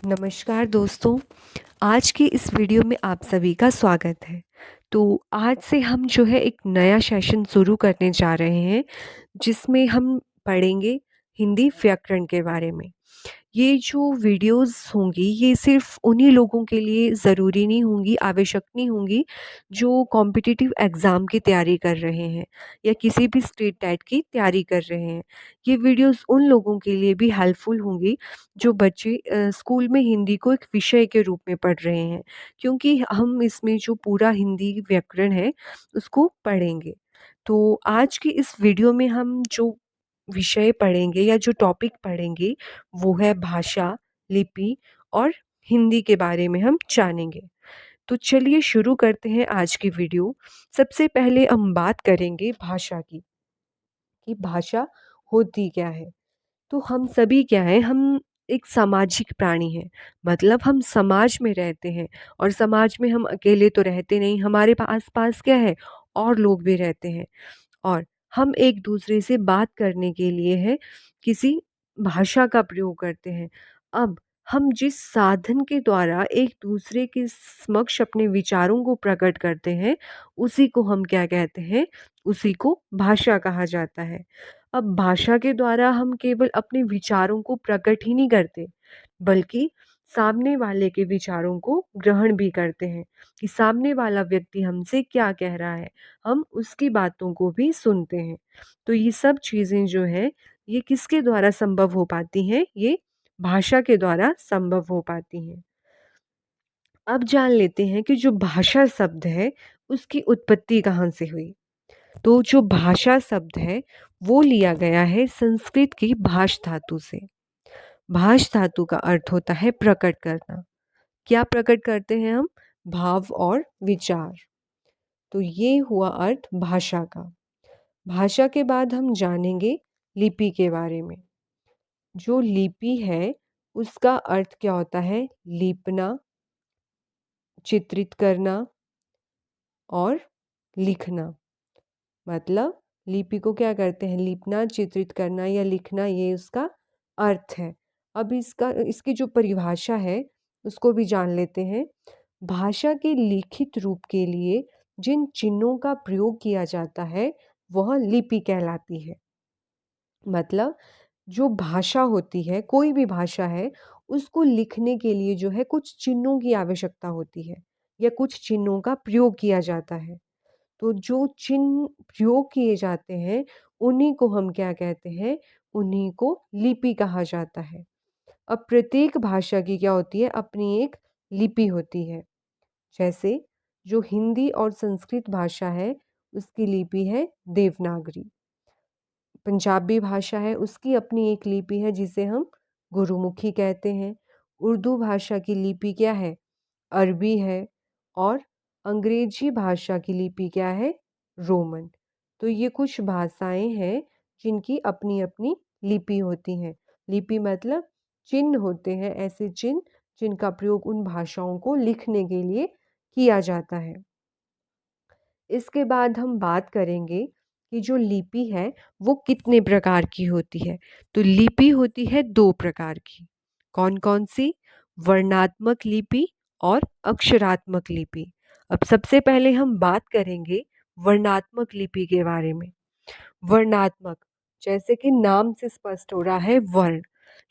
नमस्कार दोस्तों, आज की इस वीडियो में आप सभी का स्वागत है। तो आज से हम जो है एक नया सेशन शुरू करने जा रहे हैं, जिसमें हम पढ़ेंगे हिंदी व्याकरण के बारे में। ये जो वीडियोज़ होंगी ये सिर्फ़ उन्हीं लोगों के लिए ज़रूरी नहीं होंगी, आवश्यक नहीं होंगी जो कॉम्पिटिटिव एग्ज़ाम की तैयारी कर रहे हैं या किसी भी स्टेट टेट की तैयारी कर रहे हैं। ये वीडियोज़ उन लोगों के लिए भी हेल्पफुल होंगी जो बच्चे स्कूल में हिंदी को एक विषय के रूप में पढ़ रहे हैं, क्योंकि हम इसमें जो पूरा हिंदी व्याकरण है उसको पढ़ेंगे। तो आज की इस वीडियो में हम जो विषय पढ़ेंगे या जो टॉपिक पढ़ेंगे वो है भाषा, लिपि और हिंदी के बारे में हम जानेंगे। तो चलिए शुरू करते हैं आज की वीडियो। सबसे पहले हम बात करेंगे भाषा की, कि भाषा होती क्या है? तो हम सभी क्या हैं, हम एक सामाजिक प्राणी हैं। मतलब हम समाज में रहते हैं और समाज में हम अकेले तो रहते नहीं, हमारे आस-पास क्या है, और लोग भी रहते हैं। और हम एक दूसरे से बात करने के लिए है किसी भाषा का प्रयोग करते हैं। अब हम जिस साधन के द्वारा एक दूसरे के समक्ष अपने विचारों को प्रकट करते हैं, उसी को हम क्या कहते हैं, उसी को भाषा कहा जाता है। अब भाषा के द्वारा हम केवल अपने विचारों को प्रकट ही नहीं करते, बल्कि सामने वाले के विचारों को ग्रहण भी करते हैं कि सामने वाला व्यक्ति हमसे क्या कह रहा है। हम उसकी बातों को भी सुनते हैं। तो ये सब चीज़ें जो हैं, ये किसके द्वारा संभव हो पाती हैं? ये भाषा के द्वारा संभव हो पाती हैं। अब जान लेते हैं कि जो भाषा शब्द है, उसकी उत्पत्ति कहाँ से हुई? तो जो भाषा शब्द है, वो लिया गया है संस्कृत की भाष धातु से। भाष धातु का अर्थ होता है प्रकट करना। क्या प्रकट करते हैं हम? भाव और विचार। तो ये हुआ अर्थ भाषा का। भाषा के बाद हम जानेंगे लिपि के बारे में। जो लिपि है उसका अर्थ क्या होता है? लीपना, चित्रित करना और लिखना। मतलब लिपि को क्या करते हैं? लीपना, चित्रित करना या लिखना, ये उसका अर्थ है। अब इसकी जो परिभाषा है उसको भी जान लेते हैं। भाषा के लिखित रूप के लिए जिन चिन्हों का प्रयोग किया जाता है वह लिपि कहलाती है। मतलब जो भाषा होती है, कोई भी भाषा है, उसको लिखने के लिए जो है कुछ चिन्हों की आवश्यकता होती है या कुछ चिन्हों का प्रयोग किया जाता है। तो जो चिन्ह प्रयोग किए जाते हैं, उन्हीं को हम क्या कहते हैं? उन्हीं को लिपि कहा जाता है। अब प्रत्येक भाषा की क्या होती है? अपनी एक लिपि होती है। जैसे जो हिंदी और संस्कृत भाषा है, उसकी लिपि है देवनागरी। पंजाबी भाषा है, उसकी अपनी एक लिपि है जिसे हम गुरुमुखी कहते हैं। उर्दू भाषा की लिपि क्या है? अरबी है। और अंग्रेजी भाषा की लिपि क्या है? रोमन। तो ये कुछ भाषाएं हैं जिनकी अपनी-अपनी लिपि होती हैं। लिपि मतलब चिन्ह होते हैं, ऐसे चिन्ह जिनका प्रयोग उन भाषाओं को लिखने के लिए किया जाता है। इसके बाद हम बात करेंगे कि जो लिपि है वो कितने प्रकार की होती है। तो लिपि होती है 2 प्रकार की। कौन-कौन सी? वर्णात्मक लिपि और अक्षरात्मक लिपि। अब सबसे पहले हम बात करेंगे वर्णात्मक लिपि के बारे में। वर्णात्मक, जैसे कि नाम से स्पष्ट हो रहा है, वर्ण।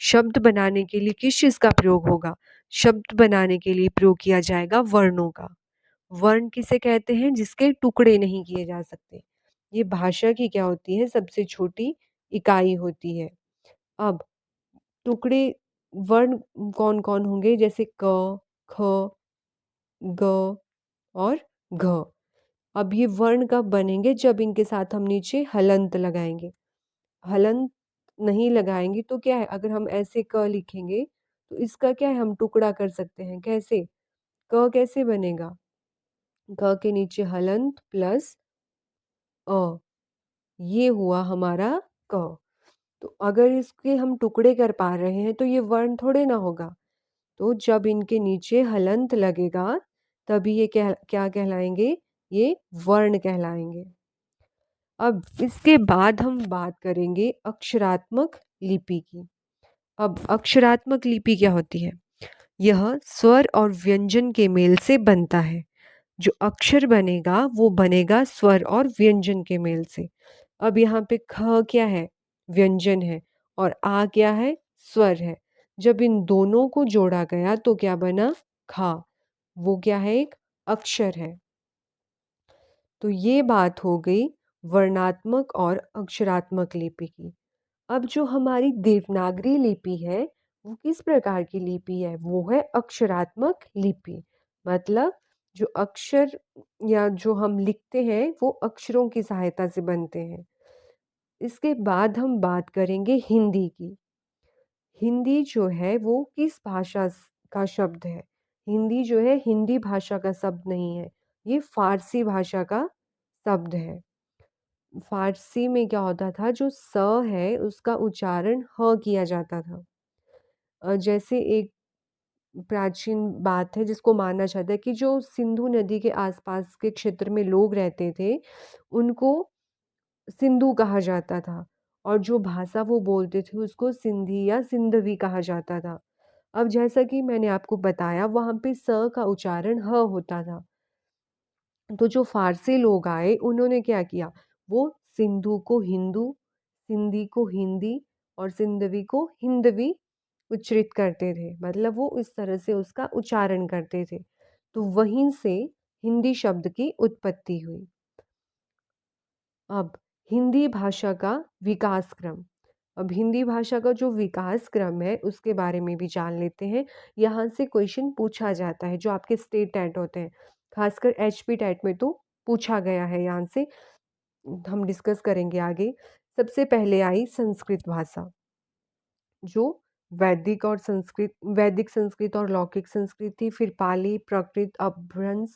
शब्द बनाने के लिए किस चीज़ का प्रयोग होगा? शब्द बनाने के लिए प्रयोग किया जाएगा वर्णों का। वर्ण किसे कहते हैं? जिसके टुकड़े नहीं किए जा सकते। ये भाषा की क्या होती है? सबसे छोटी इकाई होती है। अब टुकड़े वर्ण कौन-कौन होंगे? जैसे क, ख, ग और घ। अब ये वर्ण कब बनेंगे? जब इनके साथ हम नीचे हलंत लगाएँगे। हलंत नहीं लगाएँगे तो क्या है? अगर हम ऐसे क लिखेंगे तो इसका क्या है? हम टुकड़ा कर सकते हैं। कैसे? क कैसे बनेगा? क के नीचे हलंत प्लस अ, ये हुआ हमारा क। तो अगर इसके हम टुकड़े कर पा रहे हैं तो ये वर्ण थोड़े ना होगा। तो जब इनके नीचे हलंत लगेगा तभी ये क्या कहलाएँगे? ये वर्ण कहलाएँगे। अब इसके बाद हम बात करेंगे अक्षरात्मक लिपि की। अब अक्षरात्मक लिपि क्या होती है? यह स्वर और व्यंजन के मेल से बनता है। जो अक्षर बनेगा वो बनेगा स्वर और व्यंजन के मेल से। अब यहाँ पे ख क्या है? व्यंजन है। और आ क्या है? स्वर है। जब इन दोनों को जोड़ा गया तो क्या बना? खा। वो क्या है? एक अक्षर है। तो ये बात हो गई वर्णात्मक और अक्षरात्मक लिपि की। अब जो हमारी देवनागरी लिपि है, वो किस प्रकार की लिपि है? वो है अक्षरात्मक लिपि। मतलब जो अक्षर या जो हम लिखते हैं वो अक्षरों की सहायता से बनते हैं। इसके बाद हम बात करेंगे हिंदी की। हिंदी जो है वो किस भाषा का शब्द है? हिंदी जो है हिंदी भाषा का शब्द नहीं है, ये फारसी भाषा का शब्द है। फारसी में क्या होता था, जो स है उसका उच्चारण ह किया जाता था। जैसे एक प्राचीन बात है जिसको माना जाता है कि जो सिंधु नदी के आसपास के क्षेत्र में लोग रहते थे, उनको सिंधु कहा जाता था और जो भाषा वो बोलते थे उसको सिंधी या सिंधवी कहा जाता था। अब जैसा कि मैंने आपको बताया वहाँ पे स का उच्चारण ह होता था। तो जो फ़ारसी लोग आए उन्होंने क्या किया, वो सिंधु को हिंदू, सिंधी को हिंदी और सिंधवी को हिंदवी उच्चरित करते थे। मतलब वो इस तरह से उसका उच्चारण करते थे। तो वहीं से हिंदी शब्द की उत्पत्ति हुई। अब हिंदी भाषा का विकास क्रम। अब हिंदी भाषा का जो विकास क्रम है उसके बारे में भी जान लेते हैं। यहाँ से क्वेश्चन पूछा जाता है जो आपके स्टेट टेट होते हैं। खासकर एचपी टेट में तो पूछा गया है, यहाँ से हम डिस्कस करेंगे आगे। सबसे पहले आई संस्कृत भाषा, जो वैदिक संस्कृत और लौकिक संस्कृत थी। फिर पाली, प्राकृत, अपभ्रंश,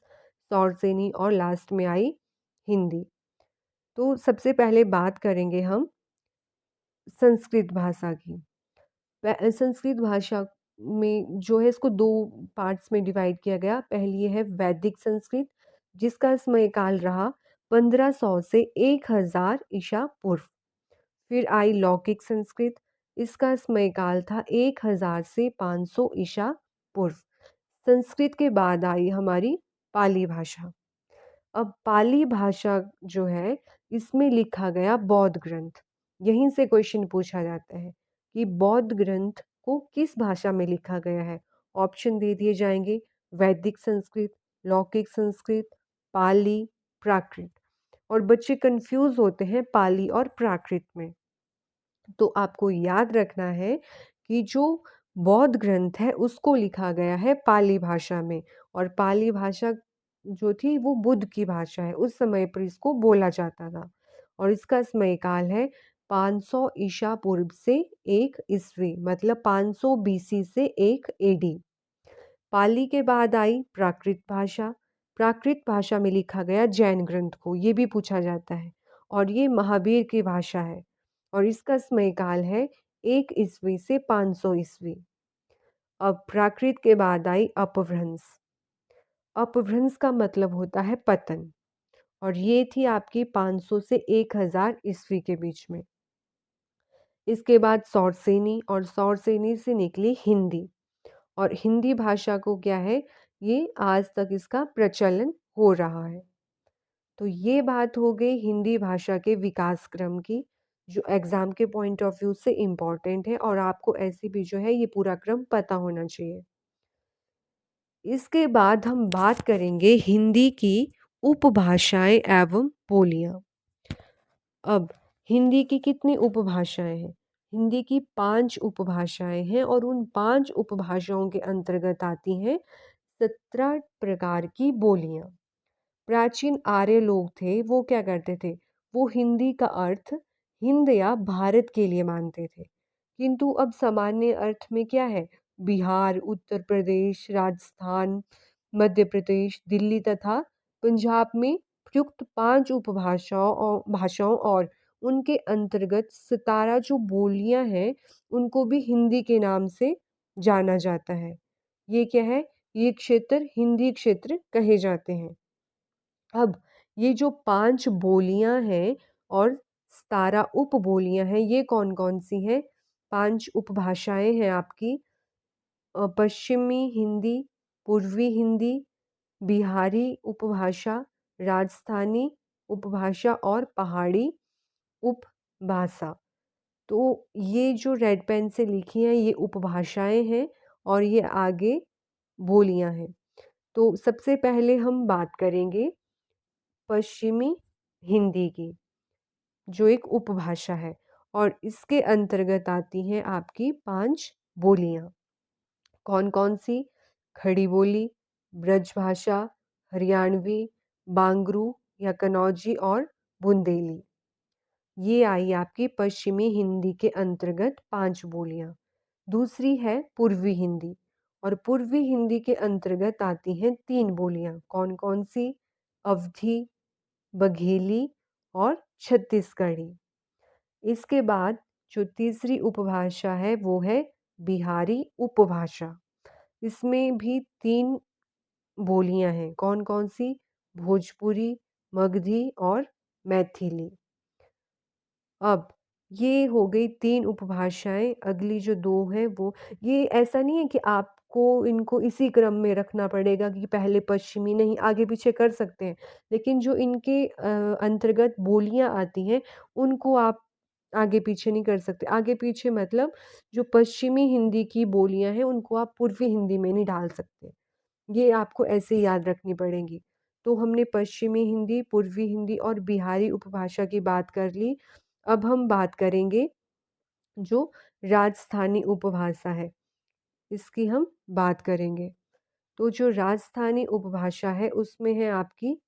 सौरसेनी और लास्ट में आई हिंदी। तो सबसे पहले बात करेंगे हम संस्कृत भाषा की। संस्कृत भाषा में जो है इसको 2 पार्ट्स में डिवाइड किया गया। पहली है वैदिक संस्कृत, जिसका समयकाल रहा 1500 से 1000 ईसा पूर्व। फिर आई लौकिक संस्कृत, इसका समयकाल था 1000 से 500 ईसा पूर्व। संस्कृत के बाद आई हमारी पाली भाषा। अब पाली भाषा जो है इसमें लिखा गया बौद्ध ग्रंथ। यहीं से क्वेश्चन पूछा जाता है कि बौद्ध ग्रंथ को किस भाषा में लिखा गया है। ऑप्शन दे दिए जाएंगे, वैदिक संस्कृत, लौकिक संस्कृत, पाली, प्राकृत। और बच्चे कंफ्यूज होते हैं पाली और प्राकृत में। तो आपको याद रखना है कि जो बौद्ध ग्रंथ है उसको लिखा गया है पाली भाषा में। और पाली भाषा जो थी वो बुद्ध की भाषा है, उस समय पर इसको बोला जाता था। और इसका समयकाल है 500 ईसा पूर्व से 1 ईस्वी, मतलब 500 बीसी से 1 एडी। पाली के बाद आई प्राकृत भाषा। प्राकृत भाषा में लिखा गया जैन ग्रंथ को, ये भी पूछा जाता है। और ये महावीर की भाषा है और इसका समयकाल है 1 ईस्वी से 500 ईस्वी। अब प्राकृत के बाद आई अपभ्रंश। अपभ्रंश का मतलब होता है पतन, और ये थी आपकी 500 से 1000 ईस्वी के बीच में। इसके बाद सौरसेनी, और सौरसेनी से निकली हिंदी। और हिंदी भाषा को क्या है, ये आज तक इसका प्रचलन हो रहा है। तो ये बात हो गई हिंदी भाषा के विकास क्रम की, जो एग्ज़ाम के पॉइंट ऑफ व्यू से इम्पॉर्टेंट है और आपको ऐसे भी जो है ये पूरा क्रम पता होना चाहिए। इसके बाद हम बात करेंगे हिंदी की उपभाषाएं एवं बोलियां। अब हिंदी की कितनी उपभाषाएं हैं? हिंदी की 5 उपभाषाएं हैं और उन 5 उपभाषाओं के अंतर्गत आती हैं 17 प्रकार की बोलियां। प्राचीन आर्य लोग थे, वो क्या करते थे, वो हिंदी का अर्थ हिंद या भारत के लिए मानते थे। किंतु अब सामान्य अर्थ में क्या है, बिहार, उत्तर प्रदेश, राजस्थान, मध्य प्रदेश, दिल्ली तथा पंजाब में प्रयुक्त 5 भाषाओं और उनके अंतर्गत 17 जो बोलियां हैं उनको भी हिंदी के नाम से जाना जाता है। ये क्या है, ये क्षेत्र हिंदी क्षेत्र कहे जाते हैं। अब ये जो 5 बोलियां हैं और 17 उपबोलियां हैं, ये कौन-कौन सी हैं? 5 उपभाषाएं हैं आपकी पश्चिमी हिंदी, पूर्वी हिंदी, बिहारी उपभाषा, राजस्थानी उपभाषा और पहाड़ी उपभाषा। तो ये जो रेड पेन से लिखी हैं ये उपभाषाएँ हैं और ये आगे बोलियाँ हैं। तो सबसे पहले हम बात करेंगे पश्चिमी हिंदी की, जो एक उपभाषा है और इसके अंतर्गत आती हैं आपकी 5 बोलियाँ। कौन-कौन सी? खड़ी बोली, ब्रजभाषा, हरियाणवी, बांगरू या कन्नौजी और बुंदेली। ये आई आपकी पश्चिमी हिंदी के अंतर्गत 5 बोलियाँ। दूसरी है पूर्वी हिंदी और पूर्वी हिंदी के अंतर्गत आती हैं 3 बोलियाँ। कौन-कौन सी? अवधी, बघेली और छत्तीसगढ़ी। इसके बाद जो तीसरी उपभाषा है वो है बिहारी उपभाषा। इसमें भी 3 बोलियाँ हैं। कौन-कौन सी? भोजपुरी, मगधी और मैथिली। अब ये हो गई 3 उपभाषाएँ, अगली जो 2 हैं वो ये ऐसा नहीं है कि आपको इनको इसी क्रम में रखना पड़ेगा कि पहले पश्चिमी नहीं, आगे-पीछे कर सकते हैं। लेकिन जो इनके अंतर्गत बोलियाँ आती हैं, उनको आप आगे-पीछे नहीं कर सकते। आगे-पीछे मतलब जो पश्चिमी हिंदी की बोलियाँ हैं, उनको आप पूर्वी हिंदी में नहीं डाल सकते। ये आपको ऐसे ही याद रखनी पड़ेंगी। तो हमने पश्चिमी हिंदी, पूर्वी हिंदी और बिहारी उपभाषा की बात कर ली। अब हम बात करेंगे जो राजस्थानी उपभाषा है, इसकी हम बात करेंगे। तो जो राजस्थानी उपभाषा है उसमें है आपकी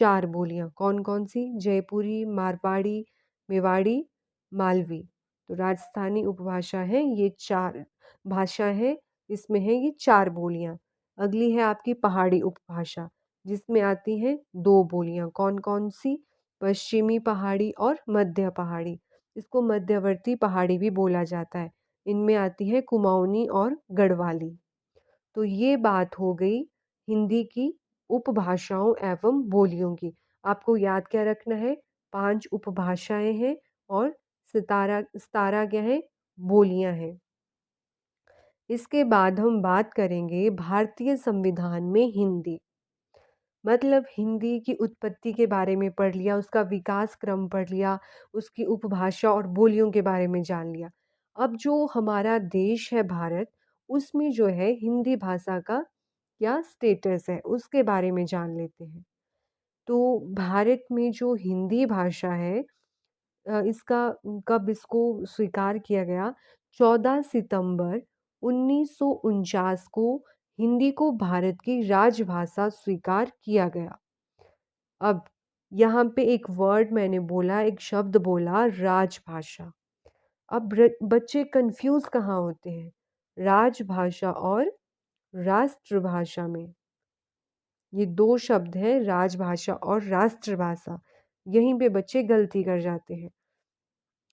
4 बोलियाँ। कौन-कौन सी? जयपुरी, मारवाड़ी, मेवाड़ी, मालवी। तो राजस्थानी उपभाषा है ये 4 भाषा है, इसमें है ये 4 बोलियाँ। अगली है आपकी पहाड़ी उपभाषा जिसमें आती हैं 2 बोलियाँ। कौन-कौन सी? पश्चिमी पहाड़ी और मध्य पहाड़ी। इसको मध्यवर्ती पहाड़ी भी बोला जाता है। इनमें आती है कुमाऊनी और गढ़वाली। तो ये बात हो गई हिंदी की उपभाषाओं एवं बोलियों की। आपको याद क्या रखना है? 5 उपभाषाएँ हैं और 17 क्या है? बोलियाँ हैं। इसके बाद हम बात करेंगे भारतीय संविधान में हिंदी। मतलब हिंदी की उत्पत्ति के बारे में पढ़ लिया, उसका विकास क्रम पढ़ लिया, उसकी उपभाषा और बोलियों के बारे में जान लिया। अब जो हमारा देश है भारत, उसमें जो है हिंदी भाषा का क्या स्टेटस है, उसके बारे में जान लेते हैं। तो भारत में जो हिंदी भाषा है इसका कब इसको स्वीकार किया गया? 14 सितंबर 1949 को हिंदी को भारत की राजभाषा स्वीकार किया गया। अब यहाँ पे एक वर्ड मैंने बोला, एक शब्द बोला राजभाषा। अब बच्चे कन्फ्यूज़ कहाँ होते हैं? राजभाषा और राष्ट्रभाषा में। ये 2 शब्द हैं राजभाषा और राष्ट्रभाषा। यहीं पे बच्चे गलती कर जाते हैं।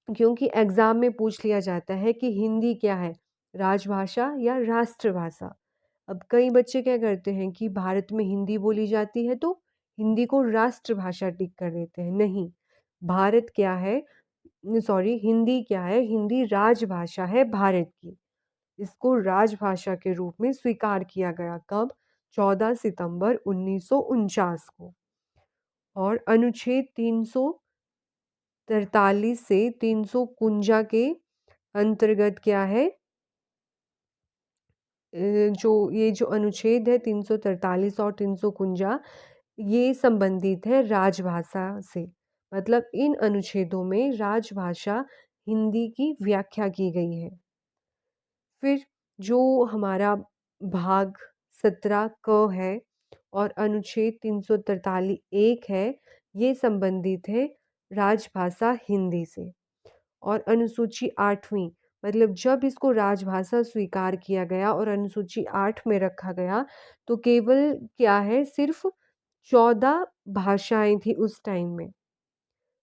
क्योंकि एग्ज़ाम में पूछ लिया जाता है कि हिंदी क्या है? राजभाषा या राष्ट्रभाषा? अब कई बच्चे क्या करते हैं कि भारत में हिंदी बोली जाती है तो हिंदी को राष्ट्रभाषा टिक कर देते हैं। नहीं, भारत क्या है सॉरी हिंदी क्या है? हिंदी राजभाषा है भारत की। इसको राजभाषा के रूप में स्वीकार किया गया कब? 14 सितंबर 1949 को। और अनुच्छेद 343 से 351 के अंतर्गत क्या है? जो अनुच्छेद है 343 और 351 ये संबंधित है राजभाषा से। मतलब इन अनुच्छेदों में राजभाषा हिंदी की व्याख्या की गई है। फिर जो हमारा भाग 17 क है और अनुच्छेद 343 1 है, ये संबंधित है राजभाषा हिंदी से। और अनुसूची 8वीं मतलब जब इसको राजभाषा स्वीकार किया गया और अनुसूची 8 में रखा गया, तो केवल क्या है सिर्फ़ 14 भाषाएँ थी उस टाइम में।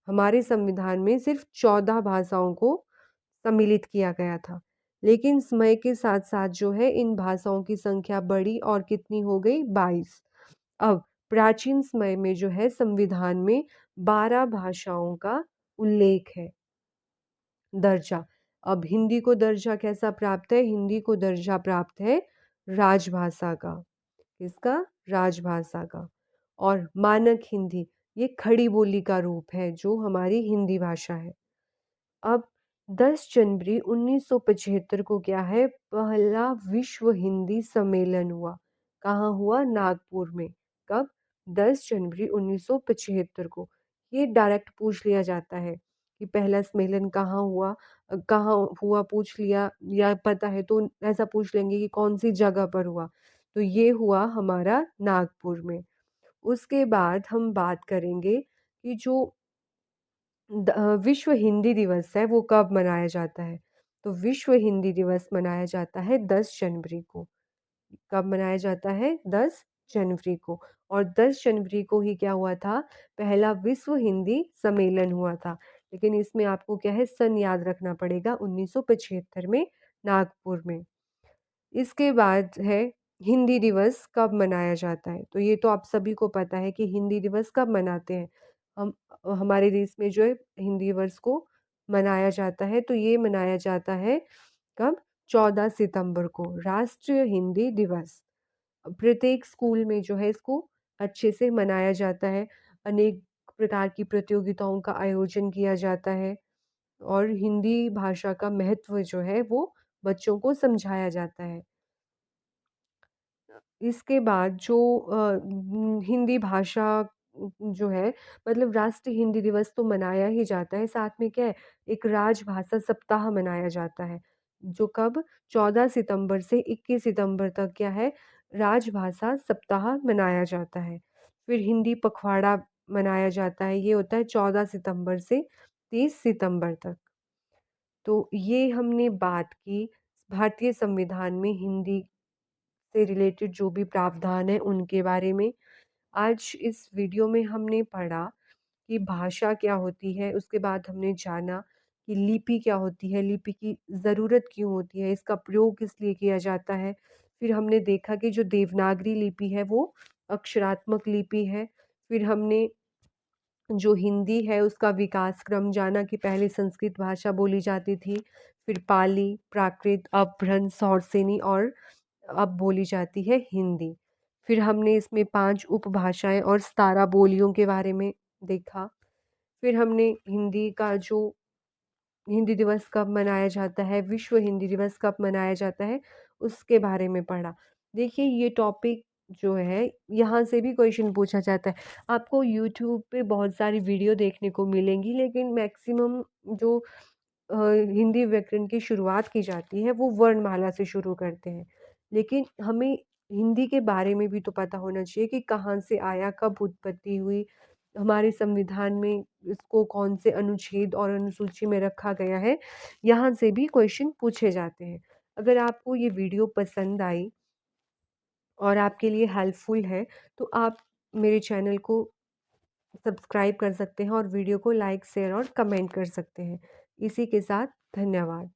हमारे संविधान में सिर्फ़ 14 भाषाओं को सम्मिलित किया गया था। लेकिन समय के साथ-साथ जो है इन भाषाओं की संख्या बढ़ी और कितनी हो गई 22। अब प्राचीन समय में जो है संविधान में 12 भाषाओं का उल्लेख है, दर्जा। अब हिंदी को दर्जा कैसा प्राप्त है? हिंदी को दर्जा प्राप्त है राजभाषा का। किसका? राजभाषा का। और मानक हिंदी, ये खड़ी बोली का रूप है जो हमारी हिंदी भाषा है। अब 10 जनवरी 1975 को क्या है? पहला विश्व हिंदी सम्मेलन हुआ। कहाँ हुआ? नागपुर में। कब? 10 जनवरी 1975 को। ये डायरेक्ट पूछ लिया जाता है कि पहला सम्मेलन कहाँ हुआ? कहाँ हुआ पूछ लिया या पता है तो ऐसा पूछ लेंगे कि कौन-सी जगह पर हुआ? तो ये हुआ हमारा नागपुर में। उसके बाद हम बात करेंगे कि जो विश्व हिंदी दिवस है वो कब मनाया जाता है? तो विश्व हिंदी दिवस मनाया जाता है 10 जनवरी को। कब मनाया जाता है? 10 जनवरी को। और 10 जनवरी को ही क्या हुआ था? पहला विश्व हिंदी सम्मेलन हुआ था। लेकिन इसमें आपको क्या है? सन याद रखना पड़ेगा 1975 में नागपुर में। इसके बाद है हिंदी दिवस कब मनाया जाता है? तो ये तो आप सभी को पता है कि हिंदी दिवस कब मनाते हैं। हम हमारे देश में जो है हिंदी दिवस को मनाया जाता है, तो ये मनाया जाता है कब? 14 सितंबर को, राष्ट्रीय हिंदी दिवस। प्रत्येक स्कूल में जो है इसको अच्छे से मनाया जाता है। अनेक प्रकार की प्रतियोगिताओं का आयोजन किया जाता है और हिंदी भाषा का महत्व जो है वो बच्चों को समझाया जाता है। इसके बाद जो हिंदी भाषा जो है मतलब राष्ट्रीय हिंदी दिवस तो मनाया ही जाता है, साथ में क्या है एक राजभाषा सप्ताह मनाया जाता है, जो कब 14 सितंबर से 21 सितंबर तक क्या है राजभाषा सप्ताह मनाया जाता है। फिर हिंदी पखवाड़ा मनाया जाता है, ये होता है 14 सितंबर से 30 सितंबर तक। तो ये हमने बात की भारतीय संविधान में हिंदी से रिलेटेड जो भी प्रावधान हैं उनके बारे में। आज इस वीडियो में हमने पढ़ा कि भाषा क्या होती है, उसके बाद हमने जाना कि लिपि क्या होती है, लिपि की ज़रूरत क्यों होती है, इसका प्रयोग किस लिए किया जाता है। फिर हमने देखा कि जो देवनागरी लिपि है वो अक्षरात्मक लिपि है। फिर हमने जो हिंदी है उसका विकास क्रम जाना कि पहले संस्कृत भाषा बोली जाती थी, फिर पाली, प्राकृत, अपभ्रंश, हौर्सेनी और अब बोली जाती है हिंदी। फिर हमने इसमें 5 उपभाषाएँ और 17 बोलियों के बारे में देखा। फिर हमने हिंदी का जो हिंदी दिवस कब मनाया जाता है, विश्व हिंदी दिवस कब मनाया जाता है, उसके बारे में पढ़ा। देखिए ये टॉपिक जो है, यहाँ से भी क्वेश्चन पूछा जाता है। आपको यूट्यूब पे बहुत सारी वीडियो देखने को मिलेंगी, लेकिन मैक्सिमम जो हिंदी व्याकरण की शुरुआत की जाती है, वो वर्णमाला से शुरू करते हैं। लेकिन हमें हिंदी के बारे में भी तो पता होना चाहिए कि कहाँ से आया, कब उत्पत्ति हुई, हमारे संविधान में इसको कौन से अनुच्छेद और अनुसूची में रखा गया है, यहाँ से भी क्वेश्चन पूछे जाते हैं। अगर आपको ये वीडियो पसंद आई और आपके लिए हेल्पफुल है, तो आप मेरे चैनल को सब्सक्राइब कर सकते हैं और वीडियो को लाइक, शेयर और कमेंट कर सकते हैं। इसी के साथ धन्यवाद।